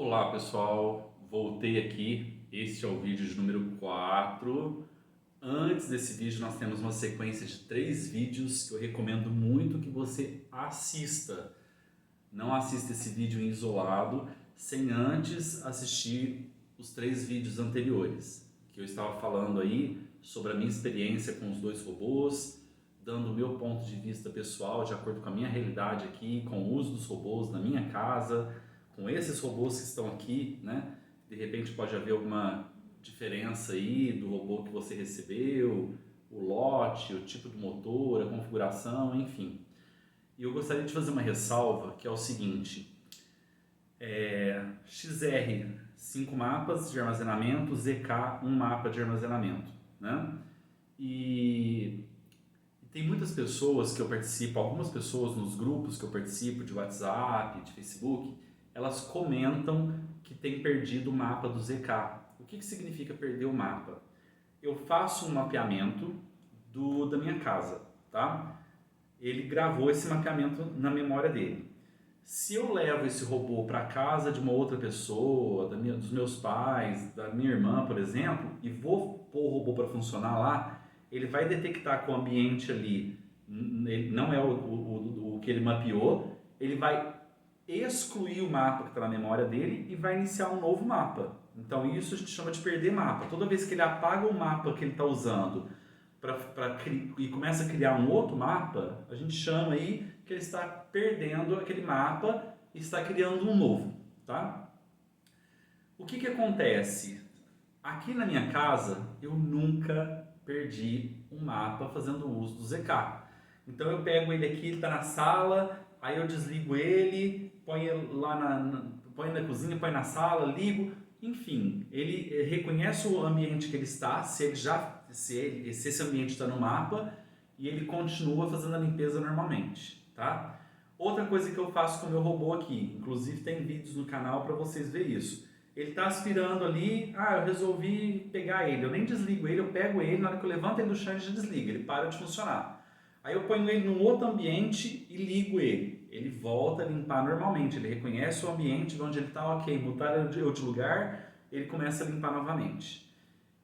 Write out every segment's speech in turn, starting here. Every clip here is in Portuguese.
Olá pessoal, voltei aqui, este é o vídeo de número 4. Antes desse vídeo nós temos uma sequência de 3 vídeos que eu recomendo muito que você assista. Não assista esse vídeo em isolado, sem antes assistir os 3 vídeos anteriores, que eu estava falando aí sobre a minha experiência com os 2 robôs, dando o meu ponto de vista pessoal, de acordo com a minha realidade aqui, com o uso dos robôs na minha casa, com esses robôs que estão aqui, né? De repente pode haver alguma diferença aí do robô que você recebeu, o lote, o tipo do motor, a configuração, enfim. E eu gostaria de fazer uma ressalva, que é o seguinte: XR, 5 mapas de armazenamento, ZK, 1 mapa de armazenamento, né? E tem muitas pessoas que eu participo, algumas pessoas nos grupos que eu participo de WhatsApp, de Facebook, elas comentam que tem perdido o mapa do ZK. O que significa perder o mapa? Eu faço um mapeamento da minha casa, tá? Ele gravou esse mapeamento na memória dele. Se eu levo esse robô para casa de uma outra pessoa, dos meus pais, da minha irmã, por exemplo, e vou pôr o robô para funcionar lá, ele vai detectar que o ambiente ali não é o que ele mapeou, ele vai excluir o mapa que está na memória dele e vai iniciar um novo mapa. Então isso a gente chama de perder mapa. Toda vez que ele apaga o mapa que ele está usando e começa a criar um outro mapa, a gente chama aí que ele está perdendo aquele mapa e está criando um novo, tá? O que acontece? Aqui na minha casa, eu nunca perdi um mapa fazendo uso do ZK. Então eu pego ele aqui, ele está na sala, aí eu desligo ele, ponho lá põe na cozinha, põe na sala, ligo, enfim, ele reconhece o ambiente que ele está, se esse ambiente está no mapa, e ele continua fazendo a limpeza normalmente, tá? Outra coisa que eu faço com o meu robô aqui, inclusive tem vídeos no canal para vocês verem isso. Ele está aspirando ali, eu resolvi pegar ele, eu nem desligo ele, eu pego ele, na hora que eu levanto ele do chão ele já desliga, ele para de funcionar. Aí eu ponho ele num outro ambiente e ligo ele. Ele volta a limpar normalmente, ele reconhece o ambiente onde ele está, ok, mutar eu de lugar, ele começa a limpar novamente.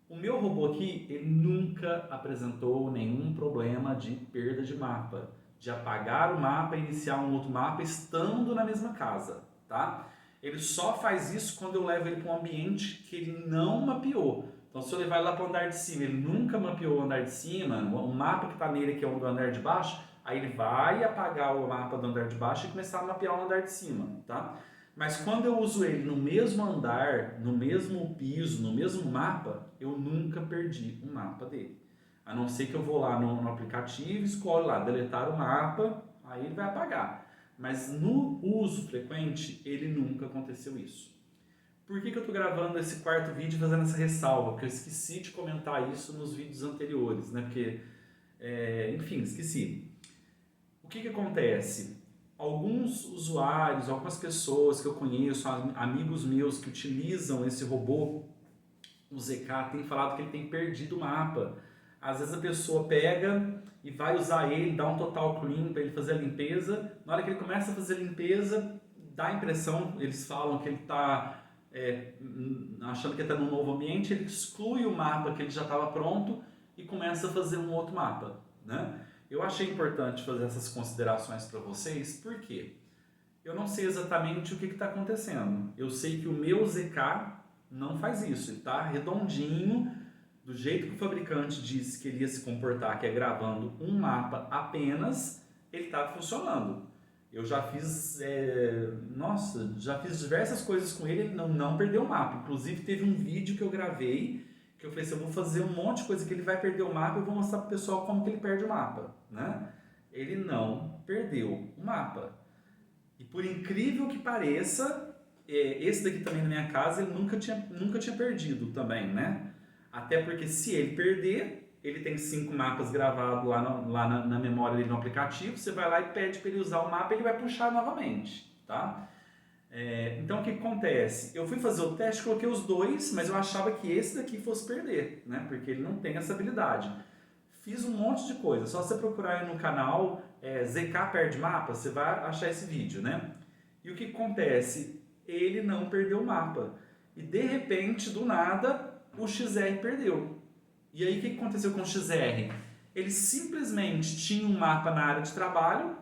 O meu robô aqui, ele nunca apresentou nenhum problema de perda de mapa, de apagar o mapa e iniciar um outro mapa estando na mesma casa, tá? Ele só faz isso quando eu levo ele para um ambiente que ele não mapeou. Então, se eu levar ele lá para o andar de cima, ele nunca mapeou o andar de cima, o mapa que está nele, que é o do andar de baixo, aí ele vai apagar o mapa do andar de baixo e começar a mapear o andar de cima, tá? Mas quando eu uso ele no mesmo andar, no mesmo piso, no mesmo mapa, eu nunca perdi o mapa dele. A não ser que eu vou lá no aplicativo, escolho lá, deletar o mapa, aí ele vai apagar. Mas no uso frequente, ele nunca aconteceu isso. Por que eu estou gravando esse 4º vídeo e fazendo essa ressalva? Porque eu esqueci de comentar isso nos vídeos anteriores, né? Porque, enfim, esqueci. O que acontece? Alguns usuários, algumas pessoas que eu conheço, amigos meus que utilizam esse robô, o ZK, têm falado que ele tem perdido o mapa. Às vezes a pessoa pega e vai usar ele, dá um total clean para ele fazer a limpeza. Na hora que ele começa a fazer a limpeza, dá a impressão, eles falam que ele está achando que está num novo ambiente, ele exclui o mapa que ele já estava pronto e começa a fazer um outro mapa, né? Eu achei importante fazer essas considerações para vocês, porque eu não sei exatamente o que está acontecendo. Eu sei que o meu ZK não faz isso, ele está redondinho, do jeito que o fabricante disse que ele ia se comportar, que é gravando um mapa apenas, ele está funcionando. Eu já fiz, já fiz diversas coisas com ele, ele não perdeu o mapa. Inclusive teve um vídeo que eu gravei, que eu falei assim, eu vou fazer um monte de coisa que ele vai perder o mapa e vou mostrar para o pessoal como que ele perde o mapa, né? Ele não perdeu o mapa. E por incrível que pareça, esse daqui também na minha casa, ele nunca tinha perdido também, né? Até porque se ele perder, ele tem 5 mapas gravados lá na memória dele no aplicativo, você vai lá e pede para ele usar o mapa e ele vai puxar novamente, tá? Então o que acontece? Eu fui fazer o teste, coloquei os 2, mas eu achava que esse daqui fosse perder, né? Porque ele não tem essa habilidade. Fiz um monte de coisa, só você procurar aí no canal ZK perde mapa, você vai achar esse vídeo, né? E o que acontece? ele não perdeu o mapa. E de repente, do nada, o XR perdeu. E aí o que aconteceu com o XR? Ele simplesmente tinha um mapa na área de trabalho,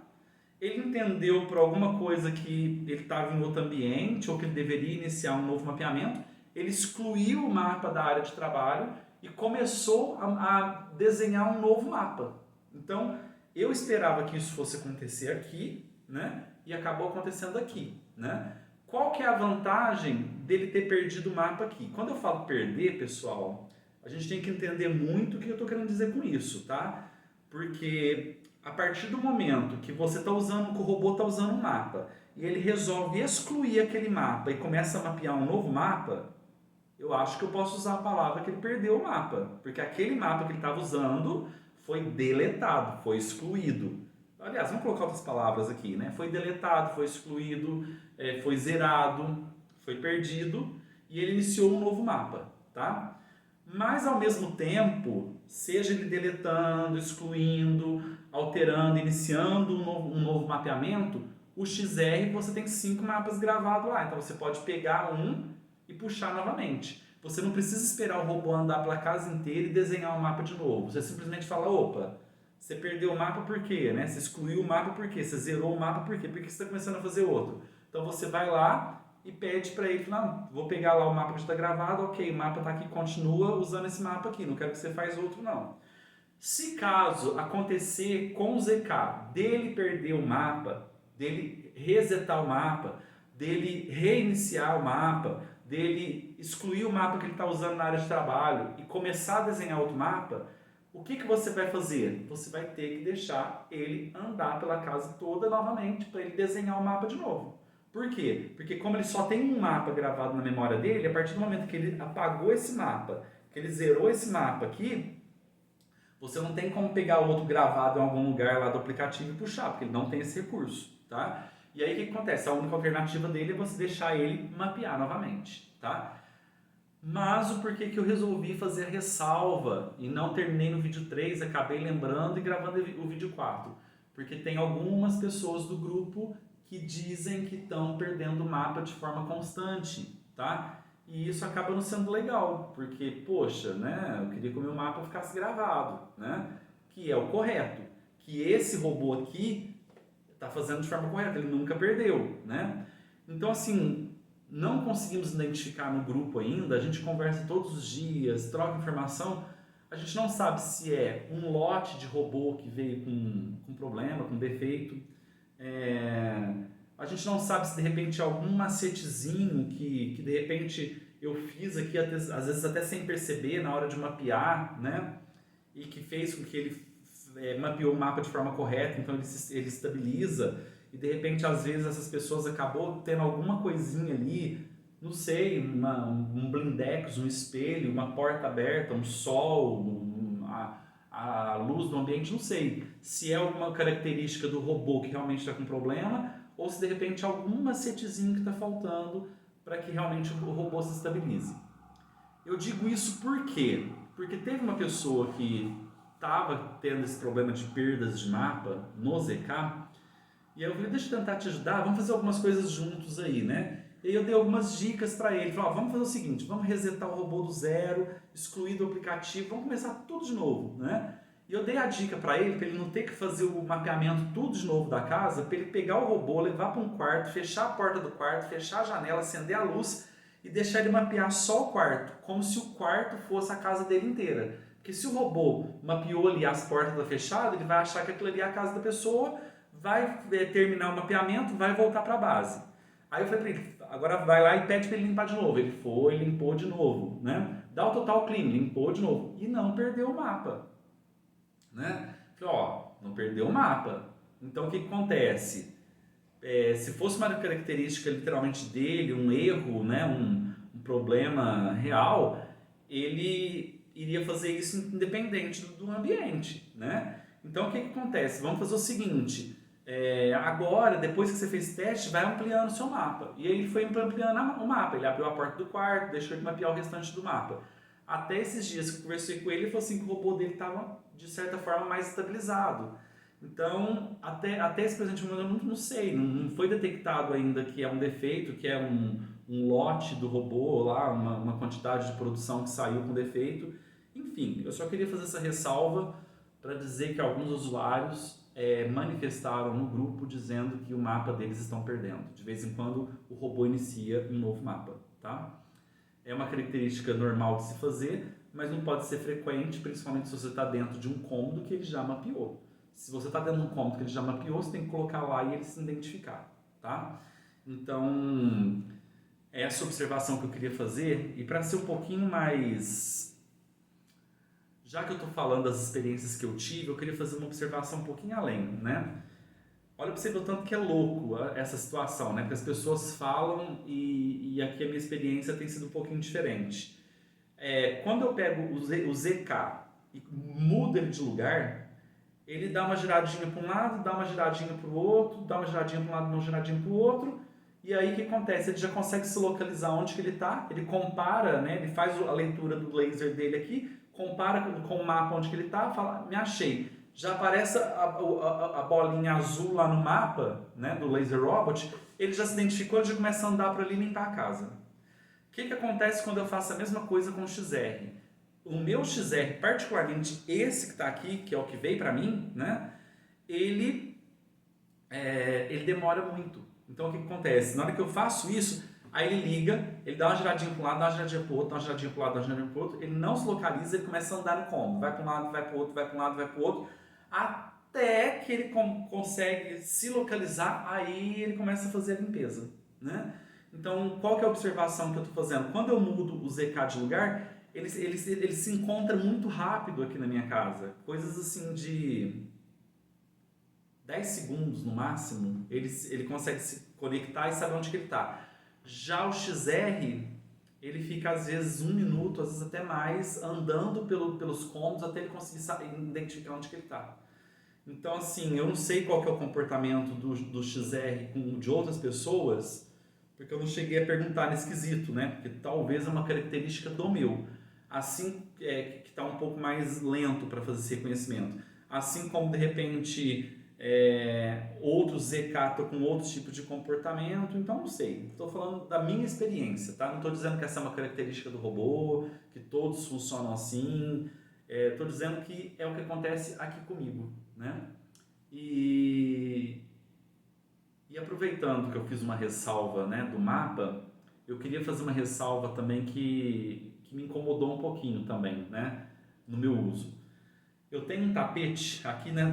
ele entendeu por alguma coisa que ele estava em outro ambiente ou que ele deveria iniciar um novo mapeamento, ele excluiu o mapa da área de trabalho e começou a desenhar um novo mapa. Então, eu esperava que isso fosse acontecer aqui, né? E acabou acontecendo aqui, né? Qual que é a vantagem dele ter perdido o mapa aqui? Quando eu falo perder, pessoal, a gente tem que entender muito o que eu estou querendo dizer com isso, tá? Porque a partir do momento que você está usando, que o robô está usando um mapa, e ele resolve excluir aquele mapa e começa a mapear um novo mapa, eu acho que eu posso usar a palavra que ele perdeu o mapa, porque aquele mapa que ele estava usando foi deletado, foi excluído. Aliás, vamos colocar outras palavras aqui, né? Foi deletado, foi excluído, foi zerado, foi perdido, e ele iniciou um novo mapa, tá? Mas ao mesmo tempo, seja ele deletando, excluindo, alterando, iniciando um novo mapeamento, o XR você tem 5 mapas gravados lá, então você pode pegar um e puxar novamente. Você não precisa esperar o robô andar pela casa inteira e desenhar um mapa de novo. Você simplesmente fala, opa, você perdeu o mapa por quê? Né? Você excluiu o mapa por quê? Você zerou o mapa por quê? Por que você está começando a fazer outro? Então você vai lá e pede para ele, não, vou pegar lá o mapa que está gravado, ok, o mapa está aqui, continua usando esse mapa aqui, não quero que você faça outro não. Se caso acontecer com o ZK, dele perder o mapa, dele resetar o mapa, dele reiniciar o mapa, dele excluir o mapa que ele está usando na área de trabalho e começar a desenhar outro mapa, o que você vai fazer? Você vai ter que deixar ele andar pela casa toda novamente para ele desenhar o mapa de novo. Por quê? Porque como ele só tem um mapa gravado na memória dele, a partir do momento que ele apagou esse mapa, que ele zerou esse mapa aqui, você não tem como pegar o outro gravado em algum lugar lá do aplicativo e puxar, porque ele não tem esse recurso, tá? E aí o que acontece? A única alternativa dele é você deixar ele mapear novamente, tá? Mas o porquê que eu resolvi fazer a ressalva e não terminei no vídeo 3, acabei lembrando e gravando o vídeo 4? Porque tem algumas pessoas do grupo que dizem que estão perdendo o mapa de forma constante, tá? E isso acaba não sendo legal, porque, poxa, né, eu queria que o meu mapa ficasse gravado, né? Que é o correto. Que esse robô aqui está fazendo de forma correta, ele nunca perdeu, né? Então, assim, não conseguimos identificar no grupo ainda, a gente conversa todos os dias, troca informação, a gente não sabe se é um lote de robô que veio com problema, com defeito, a gente não sabe se de repente é algum macetezinho que de repente eu fiz aqui, às vezes até sem perceber, na hora de mapear, né? E que fez com que ele mapeou o mapa de forma correta, então ele estabiliza. E de repente, às vezes, essas pessoas acabou tendo alguma coisinha ali, não sei, um blindex, um espelho, uma porta aberta, um sol, a luz do ambiente, não sei. Se é alguma característica do robô que realmente está com problema, ou se de repente é algum macetezinho que está faltando para que realmente o robô se estabilize. Eu digo isso por quê? Porque teve uma pessoa que estava tendo esse problema de perdas de mapa no ZK, e aí eu falei, deixa eu tentar te ajudar, vamos fazer algumas coisas juntos aí, né? E aí eu dei algumas dicas para ele, falei, vamos fazer o seguinte, vamos resetar o robô do zero, excluir do aplicativo, vamos começar tudo de novo, né? E eu dei a dica para ele não ter que fazer o mapeamento tudo de novo da casa, para ele pegar o robô, levar para um quarto, fechar a porta do quarto, fechar a janela, acender a luz e deixar ele mapear só o quarto, como se o quarto fosse a casa dele inteira. Porque se o robô mapeou ali as portas fechadas, ele vai achar que aquilo ali é a casa da pessoa, vai terminar o mapeamento, vai voltar para a base. Aí eu falei para ele, agora vai lá e pede para ele limpar de novo. Ele foi, limpou de novo, né? Dá o total clean, limpou de novo. E não perdeu o mapa, né? Falei, ó, não perdeu o mapa. Então o que acontece? Se fosse uma característica literalmente dele, um erro, né? um problema real, ele iria fazer isso independente do ambiente, né? Então o que acontece? Vamos fazer o seguinte, agora, depois que você fez teste, vai ampliando o seu mapa. E aí ele foi ampliando o mapa, ele abriu a porta do quarto, deixou ele mapear o restante do mapa. Até esses dias que eu conversei com ele, ele falou assim que o robô dele estava, de certa forma, mais estabilizado. Então, até esse presente momento eu não sei, não foi detectado ainda que é um defeito, que é um lote do robô lá, uma quantidade de produção que saiu com defeito. Enfim, eu só queria fazer essa ressalva para dizer que alguns usuários manifestaram no grupo dizendo que o mapa deles estão perdendo. De vez em quando o robô inicia um novo mapa, tá? É uma característica normal de se fazer, mas não pode ser frequente, principalmente se você está dentro de um cômodo que ele já mapeou. Se você está dentro de um cômodo que ele já mapeou, você tem que colocar lá e ele se identificar, tá? Então, essa observação que eu queria fazer, e para ser um pouquinho mais... Já que eu estou falando das experiências que eu tive, eu queria fazer uma observação um pouquinho além, né? Olha para você ver o tanto que é louco essa situação, né? Porque as pessoas falam e aqui a minha experiência tem sido um pouquinho diferente. Quando eu pego o ZK e mudo ele de lugar, ele dá uma giradinha para um lado, dá uma giradinha para o outro, dá uma giradinha para um lado, dá uma giradinha para o outro, e aí o que acontece? Ele já consegue se localizar onde que ele está, ele compara, né? Ele faz a leitura do laser dele aqui, compara com o mapa onde que ele está, fala, me achei. Já aparece a bolinha azul lá no mapa, né, do laser robot, ele já se identificou, ele já começa a andar para ali e limpar a casa. O que acontece quando eu faço a mesma coisa com o XR? O meu XR, particularmente esse que está aqui, que é o que veio para mim, né, ele demora muito. Então o que acontece? Na hora que eu faço isso, aí ele liga, ele dá uma giradinha para um lado, dá uma giradinha para o outro, dá uma giradinha para o lado, dá uma giradinha para o outro, ele não se localiza, ele começa a andar no cômodo, vai para um lado, vai para o outro, vai para um lado, vai para o outro, até que ele consegue se localizar, aí ele começa a fazer a limpeza, né? Então, qual que é a observação que eu estou fazendo? Quando eu mudo o ZK de lugar, ele se encontra muito rápido aqui na minha casa. Coisas assim de 10 segundos no máximo, ele consegue se conectar e saber onde que ele está. Já o XR, ele fica às vezes 1 minuto, às vezes até mais, andando pelos cômodos até ele conseguir identificar onde que ele está. Então, assim, eu não sei qual que é o comportamento do XR de outras pessoas, porque eu não cheguei a perguntar nesse quesito, né? Porque talvez é uma característica do meu. Assim, que está um pouco mais lento para fazer esse reconhecimento. Assim como, de repente, outros ZK estão com outros tipos de comportamento. Então, não sei. Estou falando da minha experiência, tá? Não estou dizendo que essa é uma característica do robô, que todos funcionam assim. Estou dizendo que é o que acontece aqui comigo, né? E aproveitando que eu fiz uma ressalva, né, do mapa, eu queria fazer uma ressalva também que me incomodou um pouquinho também, né, no meu uso. Eu tenho um tapete, aqui, né,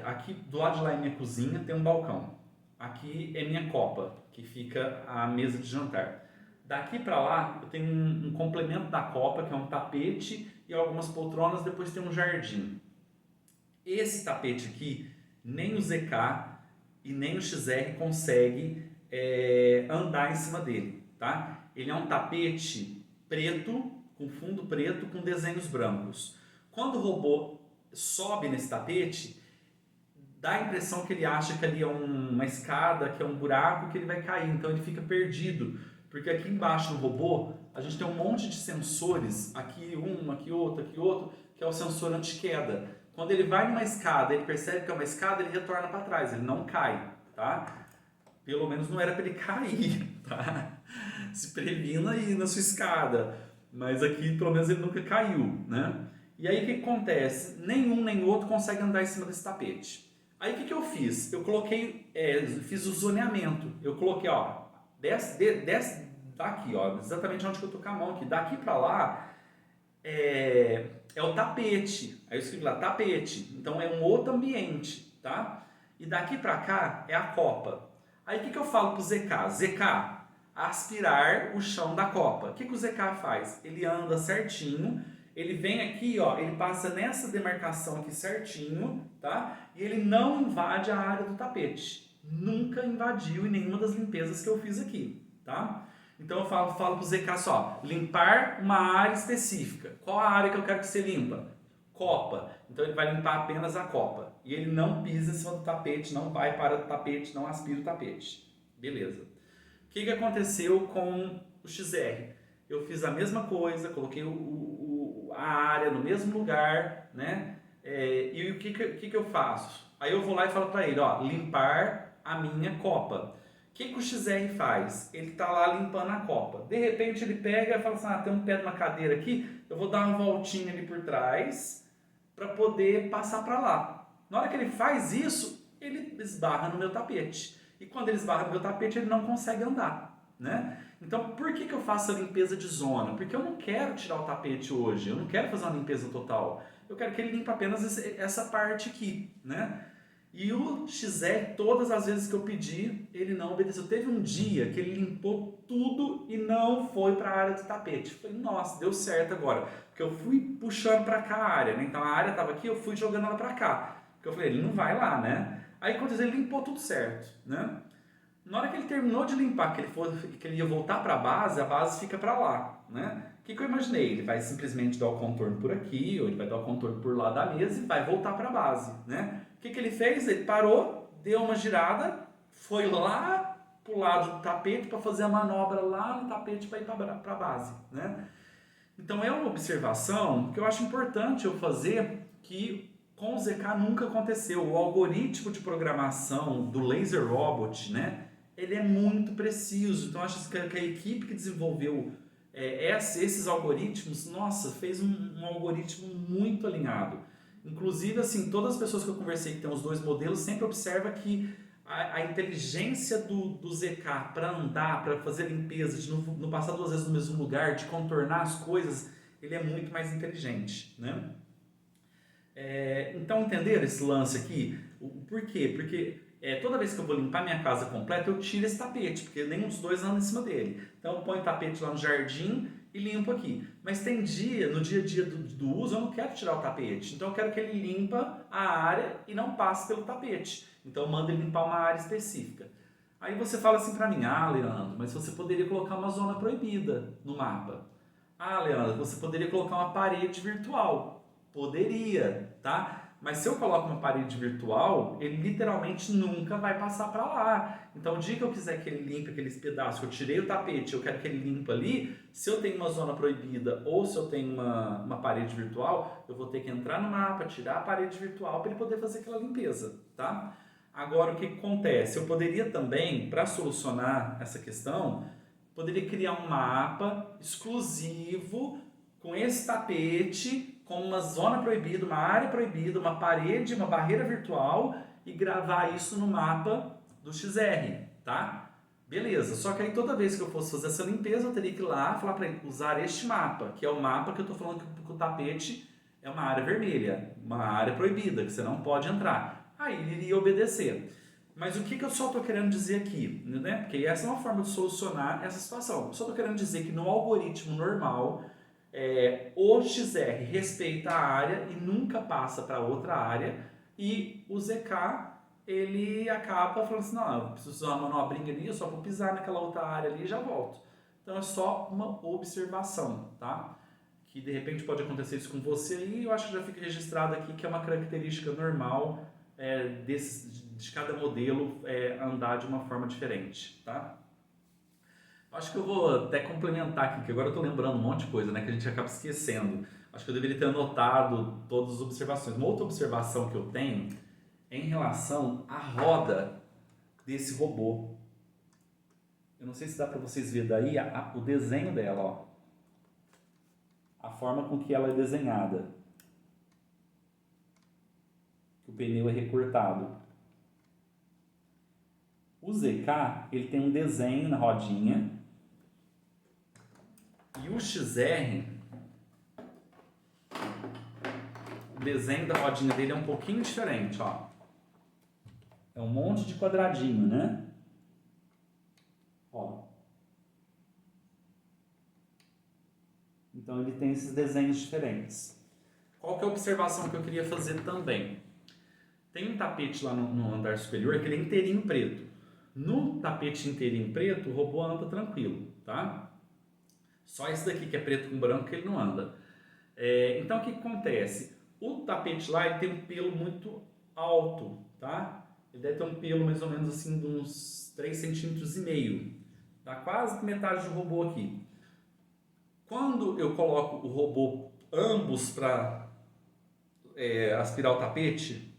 aqui do lado de lá é minha cozinha, tem um balcão. Aqui é minha copa, que fica a mesa de jantar. Daqui para lá eu tenho um complemento da copa, que é um tapete e algumas poltronas, depois tem um jardim. Esse tapete aqui, nem o ZK e nem o XR consegue andar em cima dele, tá? Ele é um tapete preto, com fundo preto, com desenhos brancos. Quando o robô sobe nesse tapete, dá a impressão que ele acha que ali é uma escada, que é um buraco, que ele vai cair, então ele fica perdido. Porque aqui embaixo no robô, a gente tem um monte de sensores, aqui um, aqui outro, que é o sensor anti-queda. Quando ele vai numa escada, ele percebe que é uma escada, ele retorna para trás, ele não cai, tá? Pelo menos não era para ele cair, tá? Se previna aí na sua escada. Mas aqui, pelo menos, ele nunca caiu, né? E aí, o que acontece? Nenhum nem outro consegue andar em cima desse tapete. Aí, o que eu fiz? Eu coloquei, fiz o zoneamento. Eu coloquei, ó, desce daqui, ó, exatamente onde que eu tô com a mão aqui. Daqui para lá, é o tapete. Aí eu escrevi lá, tapete. Então, é um outro ambiente, tá? E daqui para cá é a copa. Aí, o que eu falo pro ZK? ZK, aspirar o chão da copa. O que o ZK faz? Ele anda certinho, ele vem aqui, ó, ele passa nessa demarcação aqui certinho, tá? E ele não invade a área do tapete. Nunca invadiu em nenhuma das limpezas que eu fiz aqui, tá? Então eu falo pro ZK só, limpar uma área específica. Qual a área que eu quero que você limpa? Copa. Então ele vai limpar apenas a copa. E ele não pisa em cima do tapete, não vai para o tapete, não aspira o tapete. Beleza. O que aconteceu com o XR? Eu fiz a mesma coisa, coloquei a área no mesmo lugar, né? E o que eu faço? Aí eu vou lá e falo para ele, ó, limpar a minha copa. O que o XR faz? Ele tá lá limpando a copa. De repente ele pega e fala assim, tem um pé de uma cadeira aqui, eu vou dar uma voltinha ali por trás para poder passar para lá. Na hora que ele faz isso, ele esbarra no meu tapete. E quando ele esbarra no meu tapete, ele não consegue andar, né? Então, por que eu faço a limpeza de zona? Porque eu não quero tirar o tapete hoje, eu não quero fazer uma limpeza total. Eu quero que ele limpe apenas essa parte aqui, né? E o XR, todas as vezes que eu pedi, ele não obedeceu. Teve um dia que ele limpou tudo e não foi para a área do tapete. Eu falei, nossa, deu certo agora. Porque eu fui puxando para cá a área, né? Então a área estava aqui, eu fui jogando ela para cá. Porque eu falei, ele não vai lá, né? Aí quando ele limpou tudo certo, né? Na hora que ele terminou de limpar, que ele ia voltar para a base fica para lá, né? O que eu imaginei? Ele vai simplesmente dar o contorno por aqui, ou ele vai dar o contorno por lá da mesa e vai voltar para a base, né? O que ele fez? Ele parou, deu uma girada, foi lá pro lado do tapete para fazer a manobra lá no tapete para ir para a base, né? Então é uma observação que eu acho importante eu fazer que com o ZK nunca aconteceu. O algoritmo de programação do Laser Robot, né? Ele é muito preciso. Então, acho que a equipe que desenvolveu esses algoritmos, nossa, fez um algoritmo muito alinhado. Inclusive, assim, todas as pessoas que eu conversei que tem os dois modelos sempre observam que a inteligência do ZK para andar, para fazer limpeza, de não passar duas vezes no mesmo lugar, de contornar as coisas, ele é muito mais inteligente, né? Então, entenderam esse lance aqui? Por quê? Porque toda vez que eu vou limpar minha casa completa, eu tiro esse tapete, porque nenhum dos dois anda em cima dele. Então, eu ponho o tapete lá no jardim e limpo aqui. Mas tem dia, no dia a dia do uso, eu não quero tirar o tapete. Então, eu quero que ele limpa a área e não passe pelo tapete. Então, eu mando ele limpar uma área específica. Aí você fala assim para mim, Leandro, mas você poderia colocar uma zona proibida no mapa. Leandro, você poderia colocar uma parede virtual. Poderia, tá? Mas se eu coloco uma parede virtual, ele literalmente nunca vai passar para lá. Então, o dia que eu quiser que ele limpe aqueles pedaços, que eu tirei o tapete, eu quero que ele limpe ali, se eu tenho uma zona proibida ou se eu tenho uma parede virtual, eu vou ter que entrar no mapa, tirar a parede virtual para ele poder fazer aquela limpeza, tá? Agora, o que acontece? Eu poderia também, para solucionar essa questão, poderia criar um mapa exclusivo com esse tapete, com uma zona proibida, uma área proibida, uma parede, uma barreira virtual e gravar isso no mapa do XR, tá? Beleza, só que aí toda vez que eu fosse fazer essa limpeza, eu teria que ir lá falar para ele usar este mapa, que é o mapa que eu estou falando que o tapete é uma área vermelha, uma área proibida, que você não pode entrar. Aí ele iria obedecer. Mas o que eu só estou querendo dizer aqui, né? Porque essa é uma forma de solucionar essa situação. Eu só estou querendo dizer que no algoritmo normal, o XR respeita a área e nunca passa para outra área, e o ZK ele acaba falando assim, não, eu preciso usar uma manobrinha ali, eu só vou pisar naquela outra área ali e já volto. Então é só uma observação, tá? Que de repente pode acontecer isso com você e eu acho que já fica registrado aqui que é uma característica normal de cada modelo andar de uma forma diferente, tá? Acho que eu vou até complementar aqui, que agora eu estou lembrando um monte de coisa, né, que a gente acaba esquecendo. Acho que eu deveria ter anotado todas as observações. Uma outra observação que eu tenho é em relação à roda desse robô. Eu não sei se dá para vocês verem daí o desenho dela, ó. A forma com que ela é desenhada. O pneu é recortado. O ZK, ele tem um desenho na rodinha. E o XR, o desenho da rodinha dele é um pouquinho diferente, ó. É um monte de quadradinho, né? Ó. Então ele tem esses desenhos diferentes. Qual que é a observação que eu queria fazer também? Tem um tapete lá no andar superior que ele é inteirinho preto. No tapete inteirinho preto, o robô anda tranquilo, tá? Só esse daqui que é preto com branco que ele não anda. Então o que acontece? O tapete lá ele tem um pelo muito alto, tá? Ele deve ter um pelo mais ou menos assim de uns 3,5 cm. Dá quase metade do robô aqui. Quando eu coloco o robô ambos para aspirar o tapete,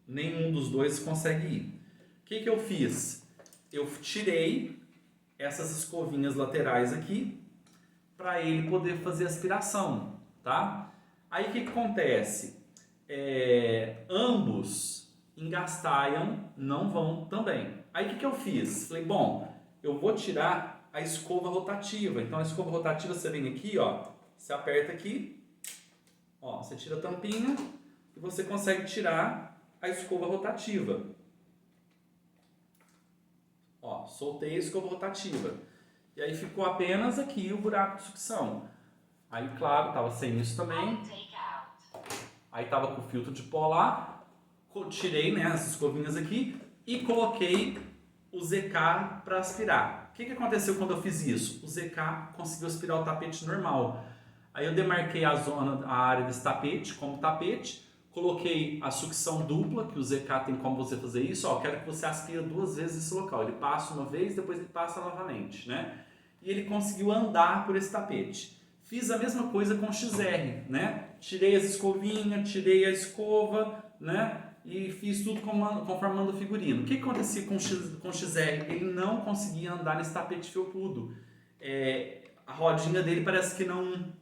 nenhum dos dois consegue ir. O que eu fiz? Eu tirei essas escovinhas laterais aqui para ele poder fazer aspiração, tá? Aí o que acontece? Ambos engastalham, não vão também. Aí o que eu fiz? Falei, bom, eu vou tirar a escova rotativa. Então a escova rotativa você vem aqui, ó, você aperta aqui, ó, você tira a tampinha e você consegue tirar a escova rotativa. Ó, soltei a escova rotativa. E aí ficou apenas aqui o buraco de sucção. Aí, claro, tava sem isso também. Aí tava com o filtro de pó lá. Tirei, né, as escovinhas aqui e coloquei o ZK para aspirar. O que aconteceu quando eu fiz isso? O ZK conseguiu aspirar o tapete normal. Aí eu demarquei a área desse tapete como tapete. Coloquei a sucção dupla, que o ZK tem como você fazer isso. Ó, quero que você aspire 2 vezes esse local. Ele passa uma vez, depois ele passa novamente, né? E ele conseguiu andar por esse tapete. Fiz a mesma coisa com o XR, né? Tirei as escovinhas, tirei a escova, né? E fiz tudo conformando o figurino. O que acontecia com o XR? Ele não conseguia andar nesse tapete felpudo. A rodinha dele parece que não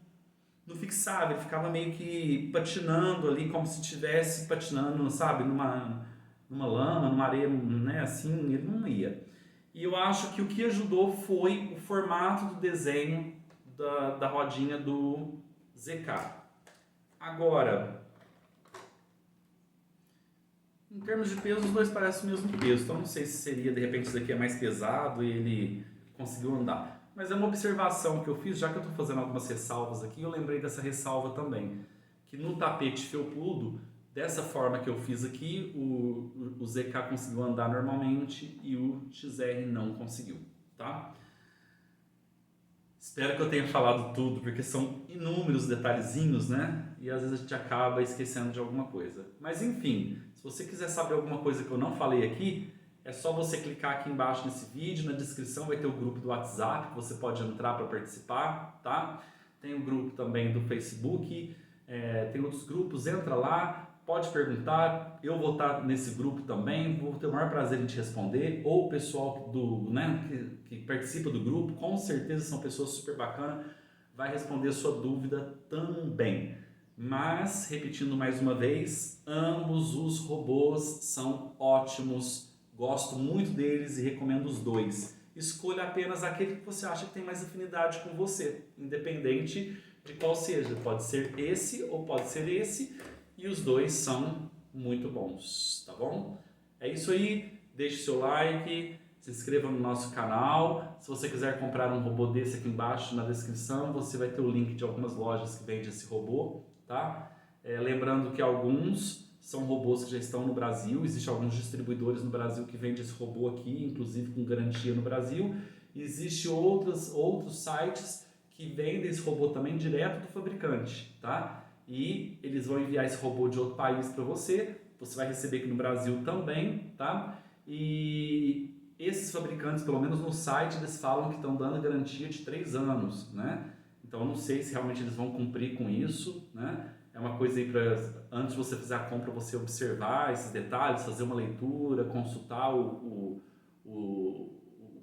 fixava, ele ficava meio que patinando ali, como se estivesse patinando, sabe, numa lama, numa areia, né, assim, ele não ia. E eu acho que o que ajudou foi o formato do desenho da rodinha do ZK. Agora, em termos de peso, os dois parecem o mesmo peso, então não sei se seria, de repente, isso daqui é mais pesado e ele conseguiu andar. Mas é uma observação que eu fiz, já que eu estou fazendo algumas ressalvas aqui, eu lembrei dessa ressalva também, que no tapete felpudo, dessa forma que eu fiz aqui, o ZK conseguiu andar normalmente e o XR não conseguiu, tá? Espero que eu tenha falado tudo, porque são inúmeros detalhezinhos, né? E às vezes a gente acaba esquecendo de alguma coisa. Mas enfim, se você quiser saber alguma coisa que eu não falei aqui, é só você clicar aqui embaixo nesse vídeo, na descrição vai ter o grupo do WhatsApp, que você pode entrar para participar, tá? Tem o grupo também do Facebook, tem outros grupos, entra lá, pode perguntar, eu vou estar nesse grupo também, vou ter o maior prazer em te responder, ou o pessoal que participa do grupo, com certeza são pessoas super bacanas, vai responder a sua dúvida também. Mas, repetindo mais uma vez, ambos os robôs são ótimos, gosto muito deles e recomendo os dois. Escolha apenas aquele que você acha que tem mais afinidade com você, independente de qual seja. Pode ser esse ou pode ser esse, e os dois são muito bons, tá bom? É isso aí, deixe seu like, se inscreva no nosso canal. Se você quiser comprar um robô desse aqui embaixo na descrição, você vai ter o link de algumas lojas que vendem esse robô, tá? Lembrando que alguns são robôs que já estão no Brasil, existem alguns distribuidores no Brasil que vendem esse robô aqui, inclusive com garantia no Brasil. Existem outros sites que vendem esse robô também direto do fabricante, tá? E eles vão enviar esse robô de outro país para você vai receber aqui no Brasil também, tá? E esses fabricantes, pelo menos no site, eles falam que estão dando garantia de 3 anos, né? Então, eu não sei se realmente eles vão cumprir com isso, né? É uma coisa aí para, antes de você fazer a compra, você observar esses detalhes, fazer uma leitura, consultar o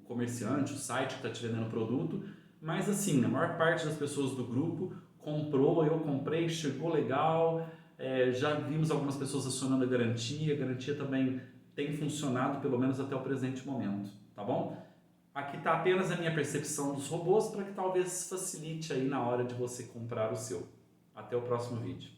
comerciante, o site que está te vendendo o produto. Mas assim, a maior parte das pessoas do grupo comprou, eu comprei, chegou legal, já vimos algumas pessoas acionando a garantia também tem funcionado pelo menos até o presente momento, tá bom? Aqui está apenas a minha percepção dos robôs para que talvez facilite aí na hora de você comprar o seu. Até o próximo vídeo.